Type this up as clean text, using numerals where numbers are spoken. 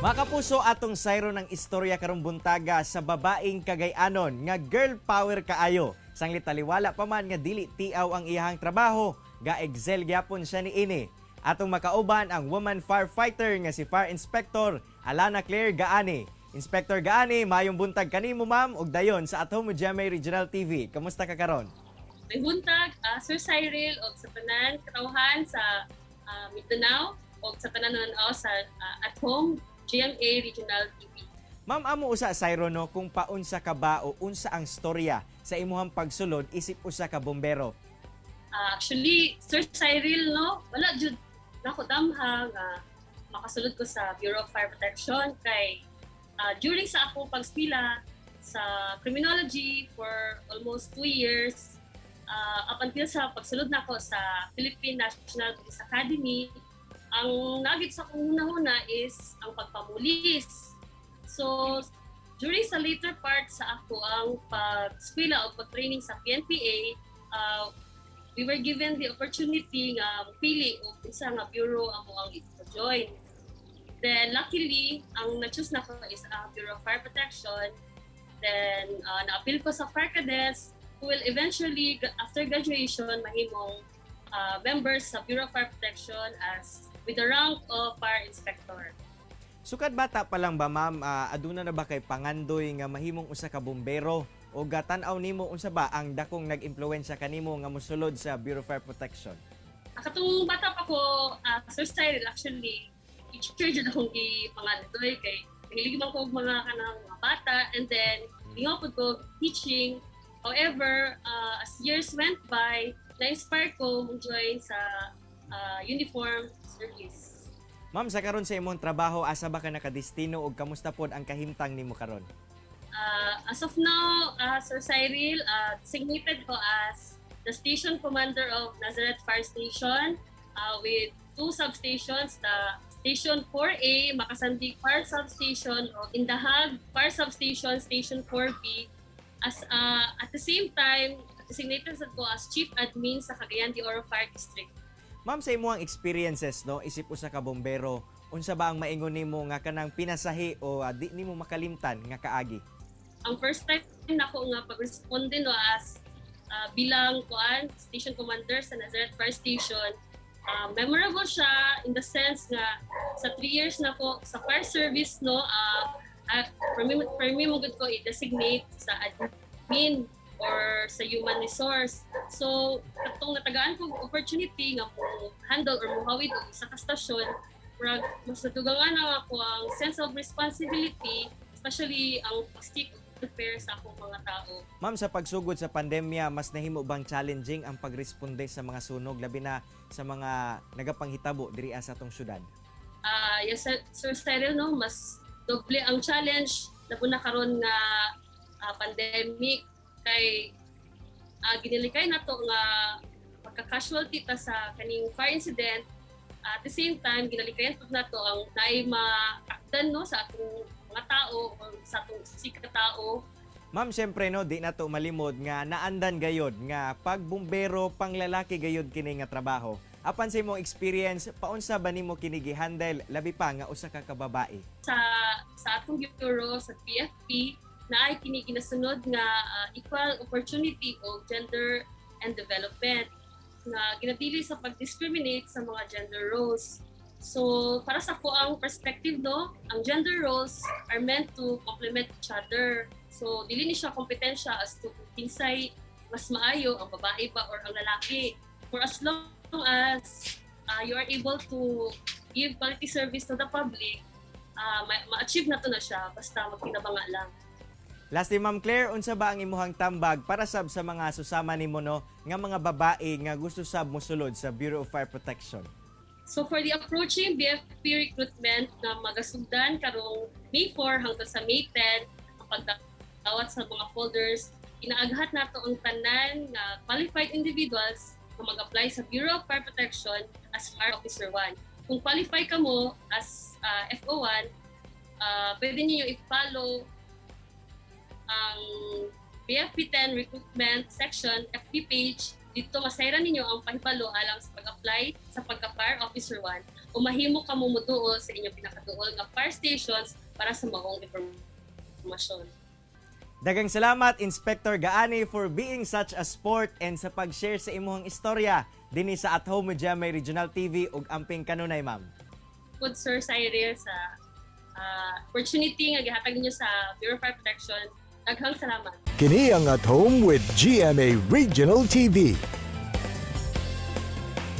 Mga kapuso, atong sayro ng istorya karong buntaga sa babaeng Cagayanon nga girl power kaayo. Sanglit taliwala pa man nga dili tiaw ang iyahang trabaho, ga-excel gyapon siya ni ini. Atong makauban ang woman firefighter nga si Fire Inspector Alana Claire Gaani. Inspector Gaani, mayong buntag kanimo ma'am ug dayon sa At Home with GMA Regional TV. Kamusta ka karon? May buntag, Sir Cyril, o sa tanan katawhan sa Mindanao o sa tanan sa At Home GMA Regional TV. Ma'am, amo usa sayro no kung paunsa ka ba o unsa ang storya sa imuhang pagsulod isip usa ka bombero. Actually, Sir Cyril, no, wala jud nako damha nga makasulod ko sa Bureau of Fire Protection kay during sa ako pag-eskwela sa criminology for almost 2 years up until sa pagsulod nako sa Philippine National Police Academy, ang nagit sa kong una-una is ang pagpamulis. So, during sa later part sa ako ang pag-eskwela o pag-training sa PNPA, we were given the opportunity nga pili o isa nga bureau ako ang i-join. Then, luckily, ang na-choose na ko is ang Bureau of Fire Protection. Then, na-appeal ko sa Fire Cadets who will eventually, after graduation, mahimong members sa Bureau of Fire Protection as with the rank of Fire Inspector. Sukad bata pa lang ba ma'am, aduna na ba kay pangandoy nga mahimong usa ka bombero o gatan-aw nimo unsa ba ang dakong nag-impluwensya kanimo nga mosulod sa Bureau of Fire Protection? Katong bata pa ko, Sir Cyril, actually, teacher dyan akong ipangandoy kay hilig man ko mga kanang mga bata and then hingapod ko teaching. However, as years went by, na-inspire ko mag-join sa uniform service. Ma'am, sa karon sa imong trabaho, asa ba ka nakadestino o kamusta pod ang kahimtang nimo karon? As of now, Sir Cyril, designated ko as the station commander of Nazareth Fire Station with 2 substations, the Station 4A, Makasandig Fire Substation, o Indahag Fire Substation, Station 4B. At the same time, designated ko as Chief Admin sa Cagayan de Oro Fire District. Ma'am, sa imong experiences, no, isip usa ka bombero, unsa ba ang maingon nimo nga kanang pinasahi o di nimo makalimtan nga kaagi? Ang first time nako nga pag-responde no as bilang station commander sa Nazareth Fire Station, memorable siya in the sense nga sa 3 years na ko sa fire service no, for me mo gud ko i-designate sa admin or sa human resource. So, katong natagaan ko opportunity nga mo handle or muhawid og isa ka stasyon, mas natugangan na ako ang sense of responsibility, especially ang pag-stick prepare sa akong mga tao. Ma'am, sa pagsugod sa pandemya, mas nahimo bang challenging ang pagresponde sa mga sunog, labi na sa mga nagapanghitabo diri sa atong syudad? Yes, Sir Cyril, no, mas doble ang challenge labo na karon nga pandemic kay ginilikay na to nga pagka-casualty ta sa kaning fire incident. At the same time, ginalikayan po na to ang naay matakdan no, sa atong mga tao o sa atong sika tao. Ma'am, syempre no, di na to malimod nga naandan gayod nga pagbumbero panglalaki gayod kini nga trabaho. Apan sa imong experience, paunsa ba nimo kini gi-handle labi pa nga usa ka kababae? Sa atong bureau sa PFP, naay kini ginasunod nga equal opportunity o gender and development na ginadili sa pag-discriminate sa mga gender roles. So, para sa ko ang perspective no, ang gender roles are meant to complement each other. So, dili ni siya kompetensya as to kinsay mas maayo ang babae ba or ang lalaki. For as long as you are able to give quality service to the public, ma-achieve na to na siya basta magkinabanga lang. Lastly, Ma'am Claire, unsa ba ang imuhang tambag para sa mga susama nimo no nga mga babae nga gusto sab mosulod sa Bureau of Fire Protection? So for the approaching BFP recruitment na magasugdan karong May 4 hangtod sa May 10, ang pagdawat sa mga folders, inaaghat nato ang tanan nga qualified individuals na mag-apply sa Bureau of Fire Protection as Fire Officer 1. Kung qualify ka mo as FO1, pwede niyo i-follow ang BFP 10 recruitment section FB page dito masayran ninyo ang pahibalo alang sa pag-apply sa pagka-Fire Officer 1 o mahimo ka mumuduol sa inyong pinakaduol nga fire stations para sa maong impormasyon. Daghang salamat Inspector Gaani for being such a sport and sa pag-share sa imong istorya dinhi sa At Home with GMA Regional TV ug amping kanunay ma'am. Good Sir Cyril sa opportunity nga gihatag ninyo sa Bureau of Fire Protection. Daghang salamat. Kini ang At Home with GMA Regional TV.